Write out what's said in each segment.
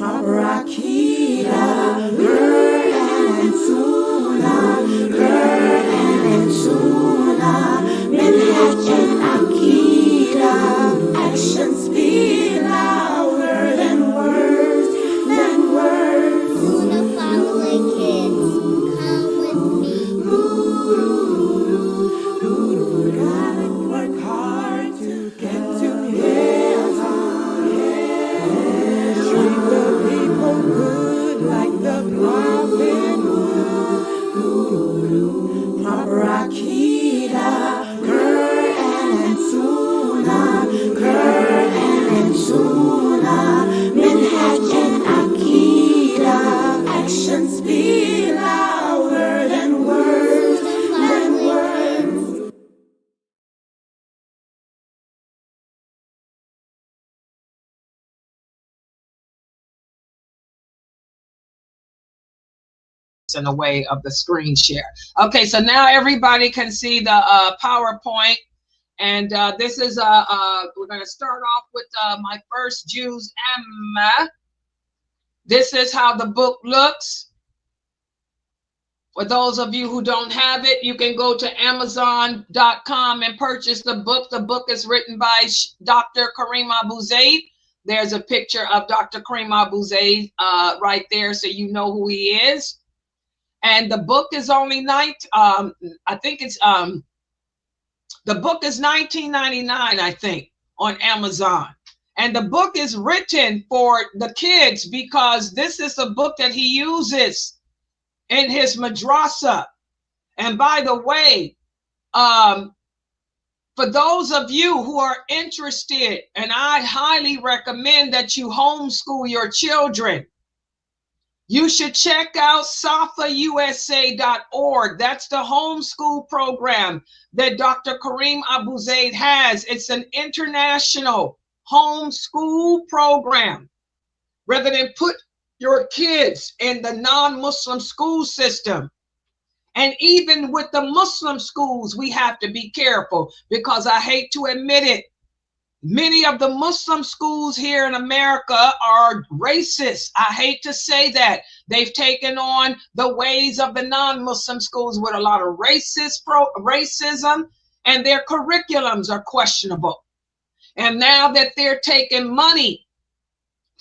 Akida, Quran and Sunnah, Quran and Sunnah, Minhaj and Akida, actions speak louder than words, Sunnah following kids, come with me. Gotta work hard to get to heaven. Treat the people good like the prophet would. Proper Akida, Quran and Sunnah, Quran and Sunnah, Minhaj and Akida, actions speak louder than words, in a way of the screen share. Okay, so now everybody can see the PowerPoint, and this is we're going to start off with my First Juz Amma. This is how the book looks. For those of you who don't have it, you can go to Amazon.com and purchase the book. The book is written by Dr. Karim AbuZaid. There's a picture of Dr. Karim AbuZaid right there, so you know who he is. And the book is only the book is $19.99, I think, on Amazon. And the book is written for the kids because this is a book that he uses in his madrasa. And by the way, for those of you who are interested, and I highly recommend that you homeschool your children, you should check out Sunnahfollowers.org. That's the homeschool program that Dr. Karim AbuZaid has. It's an international homeschool program. Rather than put your kids in the non-Muslim school system. And even with the Muslim schools, we have to be careful because I hate to admit it. Many of the Muslim schools here in America are racist. I hate to say that. They've taken on the ways of the non-Muslim schools with a lot of racism, and their curriculums are questionable. And now that they're taking money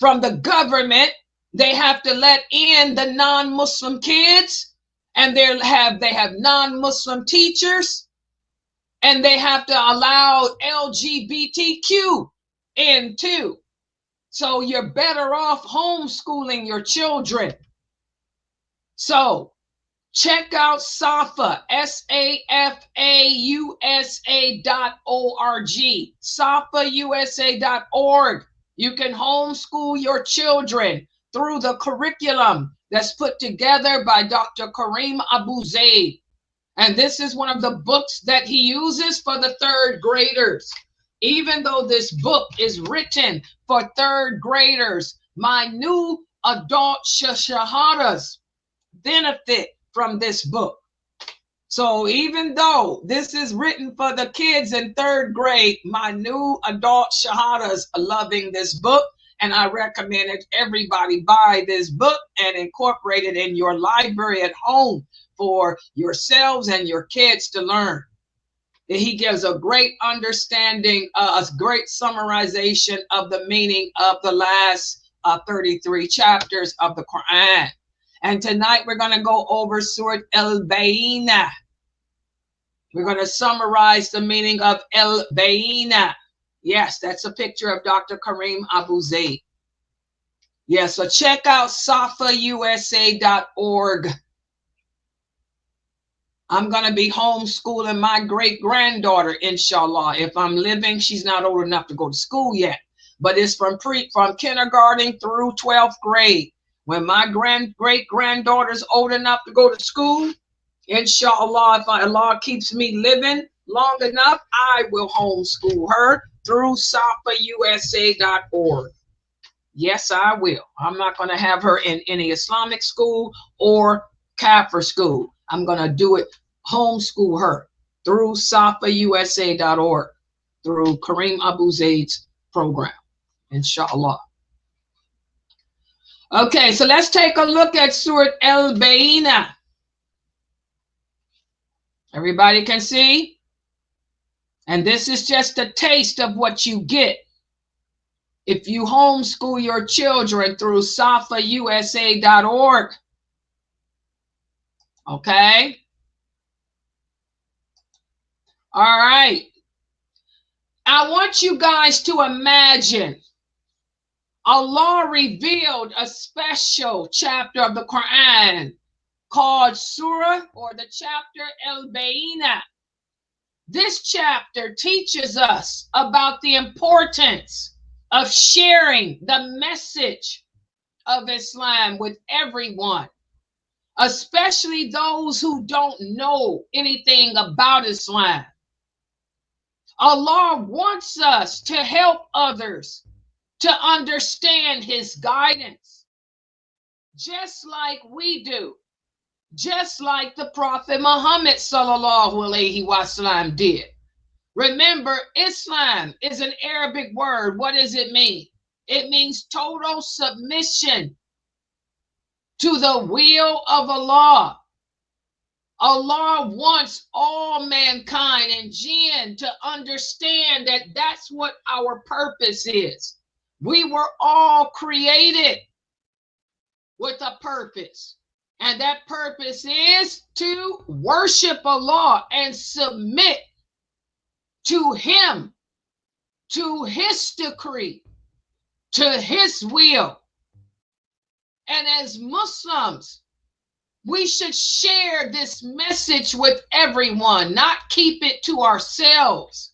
from the government, they have to let in the non-Muslim kids, and they have non-Muslim teachers. And they have to allow LGBTQ in too. So you're better off homeschooling your children. So check out SAFA, SAFAUSA.org, SAFAUSA.org. You can homeschool your children through the curriculum that's put together by Dr. Karim AbuZaid. And this is one of the books that he uses for the third graders. Even though this book is written for third graders, my new adult shahadas benefit from this book. So even though this is written for the kids in third grade, my new adult shahadas are loving this book. And I recommend that everybody buy this book and incorporate it in your library at home for yourselves and your kids to learn. He gives a great understanding, a great summarization of the meaning of the last 33 chapters of the Quran. And tonight we're going to go over Surah Al Bayyinah. We're going to summarize the meaning of Al Bayyinah. Yes, that's a picture of Dr. Karim AbuZaid. Yes, so check out Sunnahfollowers.org. I'm going to be homeschooling my great-granddaughter, inshallah. If I'm living, she's not old enough to go to school yet. But it's from kindergarten through 12th grade. When my great-granddaughter's old enough to go to school, inshallah, if Allah keeps me living long enough, I will homeschool her through Sunnahfollowers.org. Yes, I will. I'm not going to have her in any Islamic school or Kafir school. I'm going to do it, homeschool her through Sunnahfollowers.org, through Karim AbuZaid's program, inshallah. Okay, so let's take a look at Surah Al Bayyinah. Everybody can see? And this is just a taste of what you get if you homeschool your children through safausa.org. Okay? All right. I want you guys to imagine Allah revealed a special chapter of the Quran called Surah, or the chapter Al Bayyinah. This chapter teaches us about the importance of sharing the message of Islam with everyone, especially those who don't know anything about Islam. Allah wants us to help others to understand his guidance, just like we do, just like the Prophet Muhammad sallallahu alaihi wasallam did. Remember, Islam is an Arabic word. What does it mean? It means total submission to the will of Allah. Allah wants all mankind and jinn to understand that that's what our purpose is. We were all created with a purpose. And that purpose is to worship Allah and submit to him, to his decree, to his will. And as Muslims, we should share this message with everyone, not keep it to ourselves.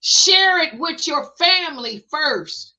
Share it with your family first.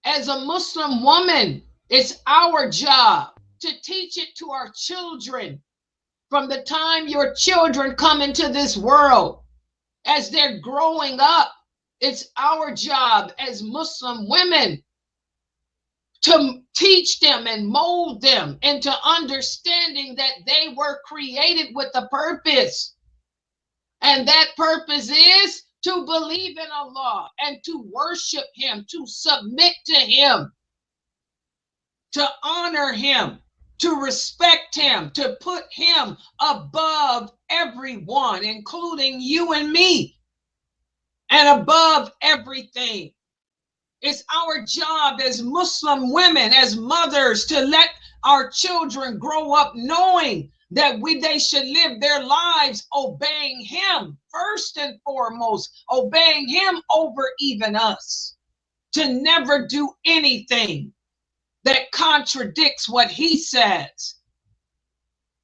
As a Muslim woman, it's our job to teach it to our children from the time your children come into this world. As they're growing up, it's our job as Muslim women to teach them and mold them into understanding that they were created with a purpose. And that purpose is to believe in Allah and to worship him, to submit to him, to honor him, to respect him, to put him above everyone, including you and me, and above everything. It's our job as Muslim women, as mothers, to let our children grow up knowing that they should live their lives obeying him first and foremost, obeying him over even us, to never do anything that contradicts what he says,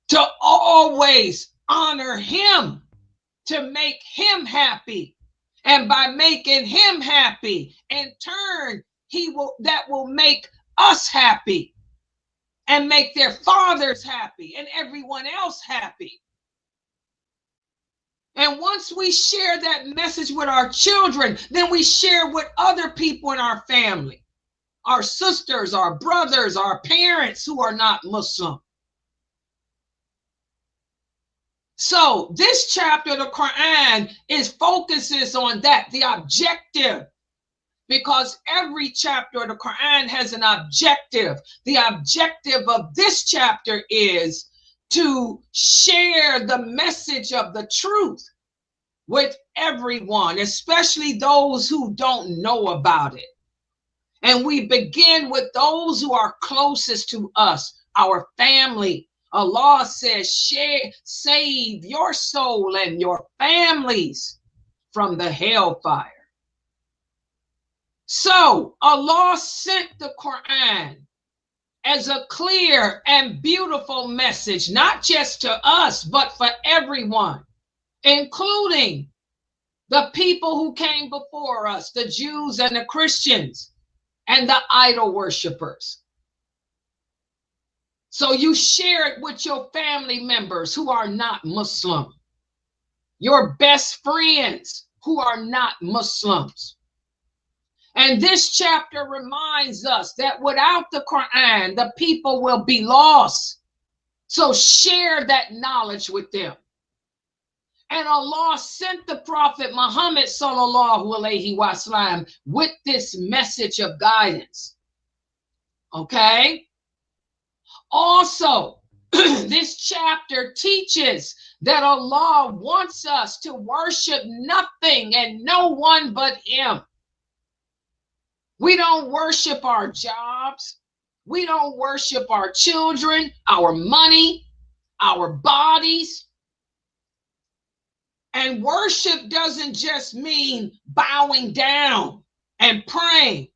to always honor him, to make him happy. And by making him happy, in turn, that will make us happy and make their fathers happy and everyone else happy. And once we share that message with our children, then we share with other people in our family, our sisters, our brothers, our parents who are not Muslim. So this chapter of the Quran focuses on that, the objective, because every chapter of the Quran has an objective. The objective of this chapter is to share the message of the truth with everyone, especially those who don't know about it. And we begin with those who are closest to us, our family. Allah says, save your soul and your families from the hellfire. So Allah sent the Quran as a clear and beautiful message, not just to us, but for everyone, including the people who came before us, the Jews and the Christians and the idol worshipers. So you share it with your family members who are not Muslim, your best friends who are not Muslims. And this chapter reminds us that without the Quran, the people will be lost. So share that knowledge with them. And Allah sent the Prophet Muhammad sallallahu alaihi wasallam with this message of guidance. Okay? Also, this chapter teaches that Allah wants us to worship nothing and no one but Him. We don't worship our jobs. We don't worship our children, our money, our bodies. And worship doesn't just mean bowing down and praying.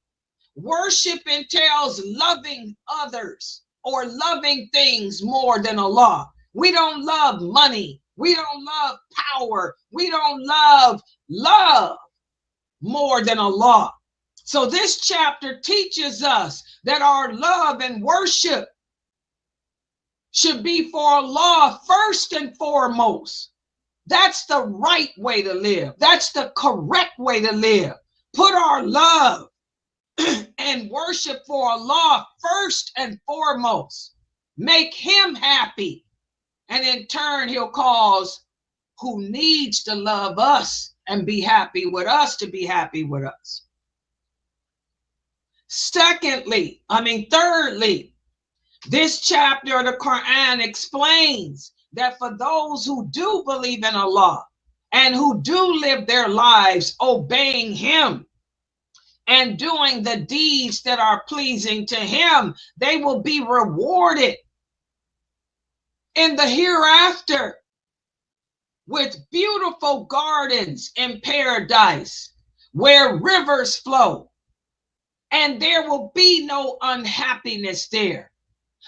Worship entails loving others or loving things more than Allah. We don't love money. We don't love power. We don't love love more than Allah. So this chapter teaches us that our love and worship should be for Allah first and foremost. That's the right way to live. That's the correct way to live. Put our love and worship for Allah first and foremost. Make Him happy. And in turn, He'll cause who needs to love us and be happy with us to be happy with us. Thirdly, this chapter of the Quran explains that for those who do believe in Allah and who do live their lives obeying Him and doing the deeds that are pleasing to Him, they will be rewarded in the hereafter with beautiful gardens in paradise where rivers flow, and there will be no unhappiness there.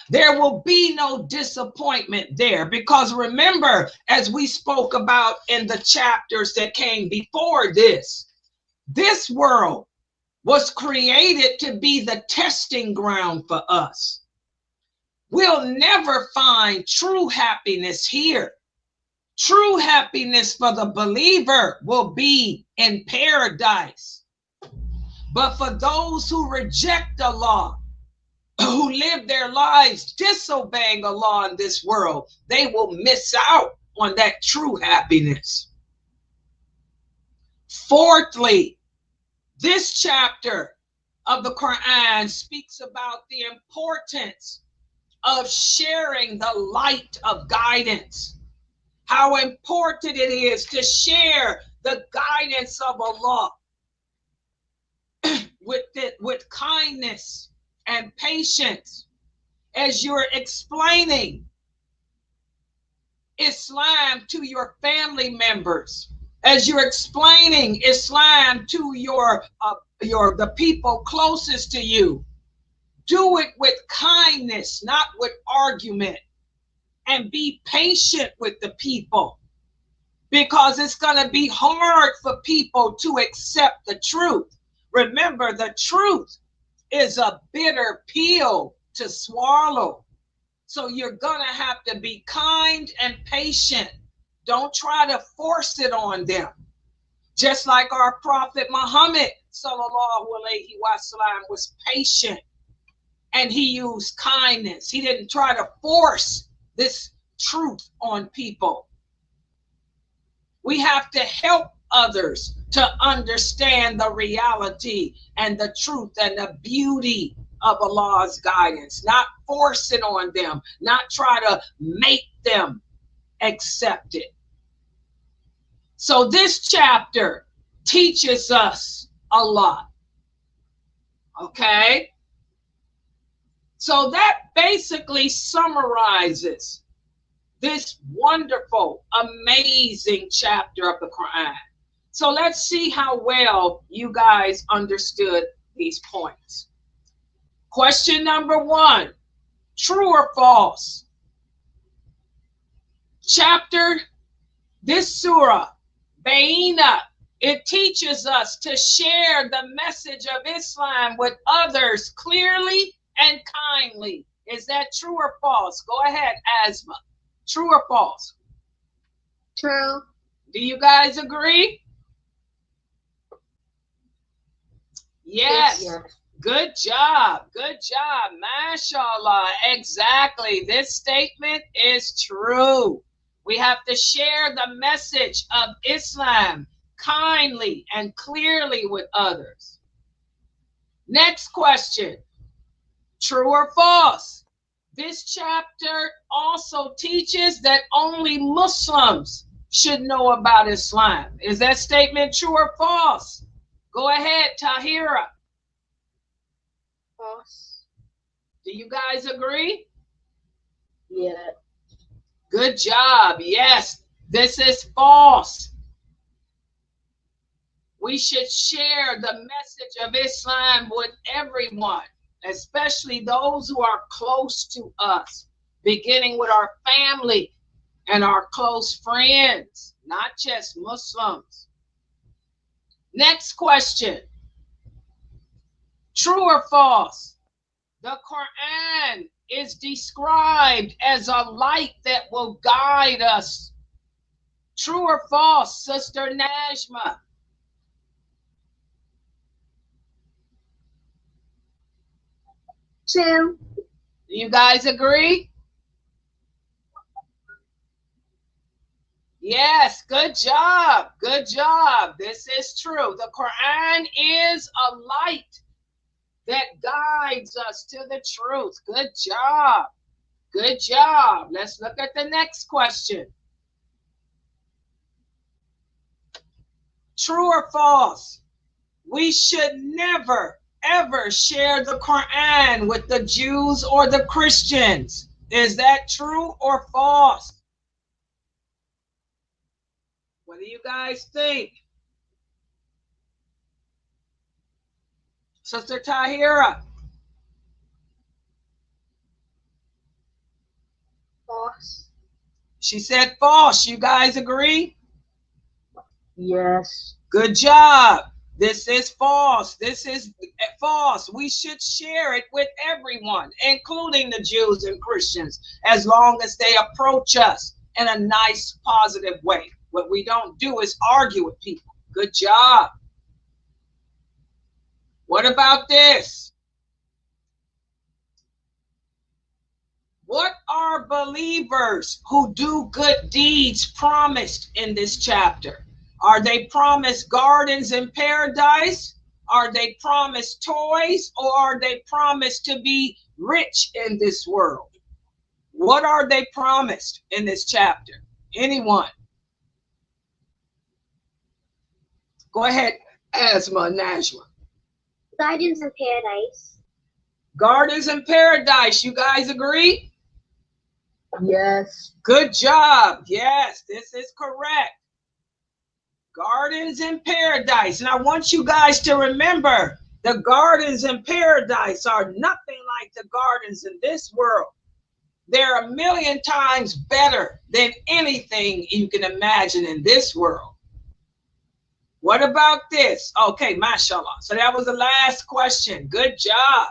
There will be no disappointment there, because remember, as we spoke about in the chapters that came before this world was created to be the testing ground for us. We'll never find true happiness here. True happiness for the believer will be in paradise. But for those who reject Allah, who live their lives disobeying Allah in this world, they will miss out on that true happiness. Fourthly, this chapter of the Quran speaks about the importance of sharing the light of guidance. How important it is to share the guidance of Allah with kindness and patience as you're explaining Islam to your family members, as you're explaining Islam to the people closest to you. Do it with kindness, not with argument, and be patient with the people, because it's going to be hard for people to accept the truth. Remember, the truth is a bitter pill to swallow. So you're going to have to be kind and patient. Don't try to force it on them. Just like our Prophet Muhammad sallallahu alaihi wasallam was patient and he used kindness. He didn't try to force this truth on people. We have to help others to understand the reality and the truth and the beauty of Allah's guidance, not force it on them, not try to make them accept it. So this chapter teaches us a lot. Okay? So that basically summarizes this wonderful, amazing chapter of the Quran. So let's see how well you guys understood these points. Question number 1, true or false? This surah, Bayyinah, it teaches us to share the message of Islam with others clearly and kindly. Is that true or false? Go ahead, Asma. True or false? True. Do you guys agree? Yes. Good job. Good job. MashaAllah. Exactly. This statement is true. We have to share the message of Islam kindly and clearly with others. Next question, true or false? This chapter also teaches that only Muslims should know about Islam. Is that statement true or false? Go ahead, Tahira. False. Do you guys agree? Yeah. Good job. Yes, this is false. We should share the message of Islam with everyone, especially those who are close to us, beginning with our family and our close friends, not just Muslims. Next question. True or false? The Quran is described as a light that will guide us. True or false, Sister Najma? True. Do you guys agree? Yes, good job. Good job. This is true. The Quran is a light that guides us to the truth. Good job. Good job. Let's look at the next question. True or false? We should never, ever share the Quran with the Jews or the Christians. Is that true or false? What do you guys think? Sister Tahira? False. She said false. You guys agree? Yes. Good job. This is false. This is false. We should share it with everyone, including the Jews and Christians, as long as they approach us in a nice, positive way. What we don't do is argue with people. Good job. What about this? What are believers who do good deeds promised in this chapter? Are they promised gardens in paradise? Are they promised toys? Or are they promised to be rich in this world? What are they promised in this chapter? Anyone? Go ahead, Asma Najma. Gardens in paradise. Gardens in paradise. You guys agree? Yes. Good job. Yes, this is correct. Gardens in paradise. And I want you guys to remember, the gardens in paradise are nothing like the gardens in this world. They're a million times better than anything you can imagine in this world. What about this? Okay, mashallah. So that was the last question. Good job.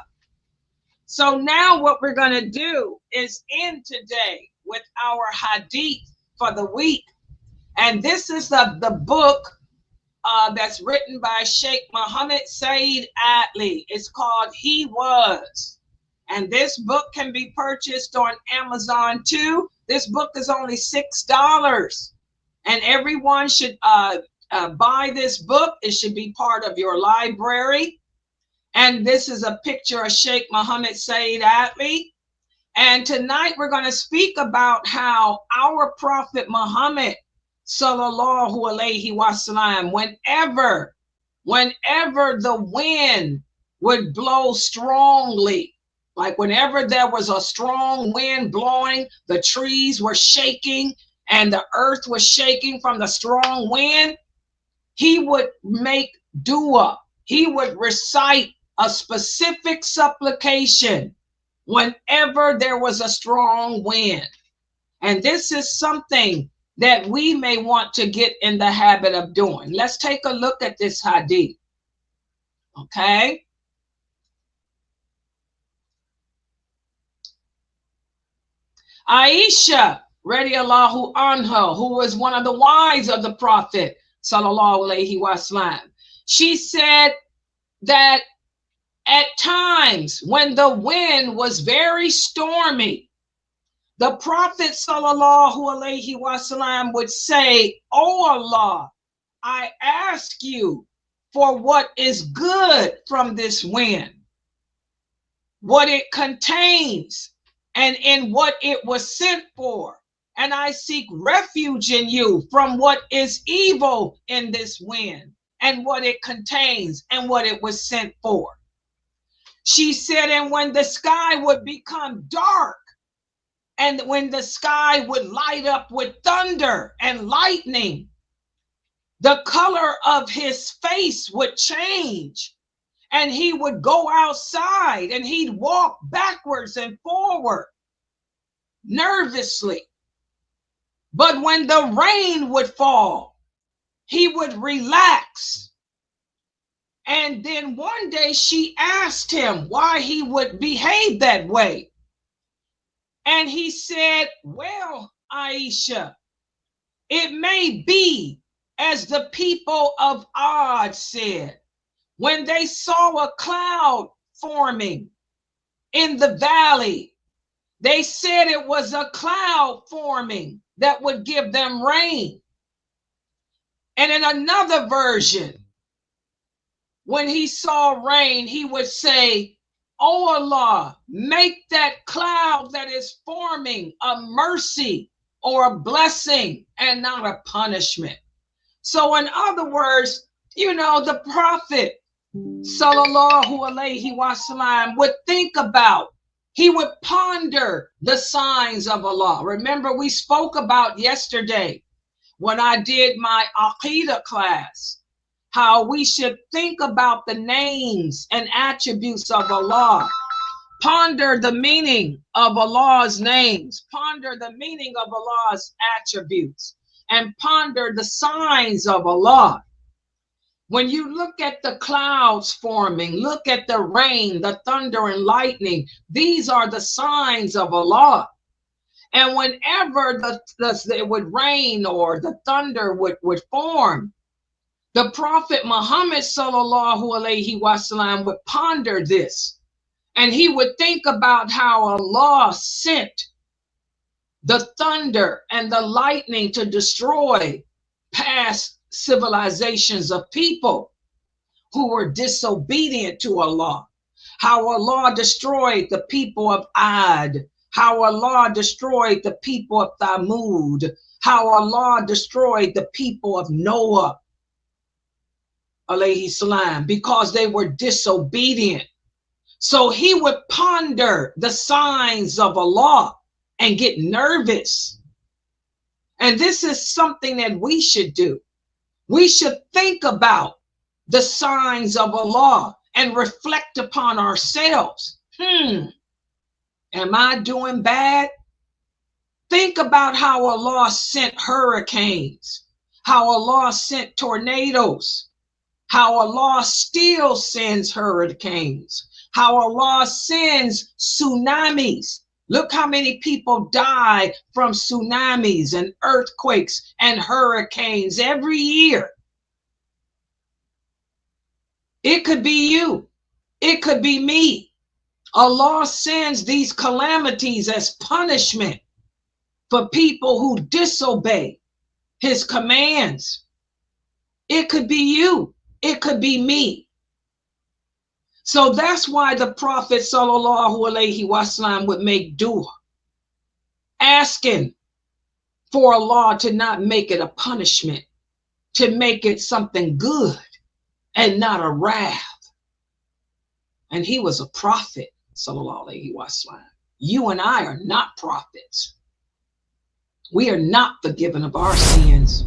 So now what we're going to do is end today with our hadith for the week. And this is the book that's written by Sheikh Muhammad S Adly. It's called He Was. And this book can be purchased on Amazon too. This book is only $6. And everyone should buy this book. It should be part of your library. And this is a picture of Sheikh Muhammad S Adly. And tonight we're going to speak about how our Prophet Muhammad sallallahu alaihi wasallam, whenever the wind would blow strongly, like whenever there was a strong wind blowing, the trees were shaking and the earth was shaking from the strong wind, he would make dua. He would recite a specific supplication whenever there was a strong wind. And this is something that we may want to get in the habit of doing. Let's take a look at this hadith. Okay. Aisha radiallahu anha, who was one of the wives of the Prophet sallallahu alaihi wasallam, she said that at times when the wind was very stormy, The Prophet sallallahu alaihi wasallam would say, "Oh Allah, I ask you for what is good from this wind, what it contains, and in what it was sent for. And I seek refuge in you from what is evil in this wind, and what it contains, and what it was sent for." She said, and when the sky would become dark, and when the sky would light up with thunder and lightning, the color of his face would change, and he would go outside and he'd walk backwards and forward nervously. But when the rain would fall, he would relax. And then one day she asked him why he would behave that way. And he said, "Well, Aisha, it may be as the people of Ad said, when they saw a cloud forming in the valley, they said it was a cloud forming that would give them rain." And in another version, when he saw rain, he would say, "Oh Allah, make that cloud that is forming a mercy or a blessing and not a punishment." So in other words, the Prophet sallallahu alaihi wasallam would think about, he would ponder the signs of Allah. Remember, we spoke about yesterday when I did my Aqidah class, how we should think about the names and attributes of Allah. Ponder the meaning of Allah's names, ponder the meaning of Allah's attributes, and ponder the signs of Allah. When you look at the clouds forming, look at the rain, the thunder and lightning, these are the signs of Allah. And whenever it would rain or the thunder would form, the Prophet Muhammad sallallahu alaihi wasallam would ponder this. And he would think about how Allah sent the thunder and the lightning to destroy past civilizations of people who were disobedient to Allah. How Allah destroyed the people of Ad. How Allah destroyed the people of Thamud. How Allah destroyed the people of Noah, alayhi salam, because they were disobedient. So he would ponder the signs of Allah and get nervous. And this is something that we should do. We should think about the signs of Allah and reflect upon ourselves. Am I doing bad? Think about how Allah sent hurricanes, how Allah sent tornadoes, how Allah still sends hurricanes, how Allah sends tsunamis. Look how many people die from tsunamis and earthquakes and hurricanes every year. It could be you. It could be me. Allah sends these calamities as punishment for people who disobey his commands. It could be you. It could be me. So that's why the Prophet sallallahu alaihi wasallam would make dua, asking for Allah to not make it a punishment, to make it something good and not a wrath. And he was a prophet, sallallahu alaihi wasallam. You and I are not prophets. We are not forgiven of our sins.